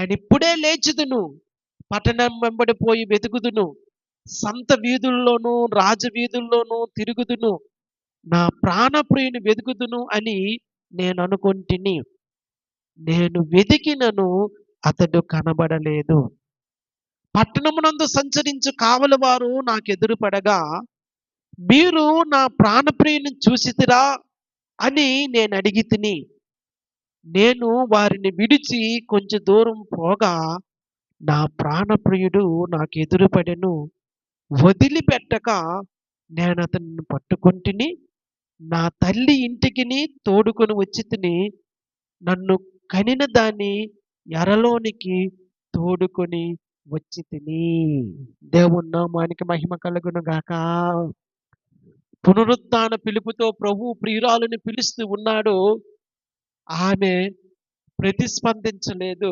నేనిప్పుడే లేచుదును, పట్టణం వెంబడి పోయి వెతుకుదును, సంత వీధుల్లోనూ రాజవీధుల్లోనూ తిరుగుదును, నా ప్రాణప్రియుని వెతుకుదును అని నేను అనుకొంటిని. నేను వెతికినను అతడు కనబడలేదు. పట్టణమునందు సంచరించు కావలివారు నాకెదురు పడగా, మీరు నా ప్రాణప్రియుని చూసితిరా అని నేను అడిగితిని. నేను వారిని విడిచి కొంచెం దూరం పోగా నా ప్రాణప్రియుడు నాకెదురు పడెను. వదిలిపెట్టక నేనతన్ని పట్టుకొంటిని. నా తల్లి ఇంటికిని తోడుకొని వచ్చితిని. నన్ను కనిన దాన్ని ఎరలోనికి తోడుకొని వచ్చితిని. దేవుని నామానికి మహిమ కలుగును గాక. పునరుత్థాన పిలుపుతో ప్రభువు ప్రియురాలిని పిలుస్తూ ఉన్నాడు. ఆమె ప్రతిస్పందించలేదు.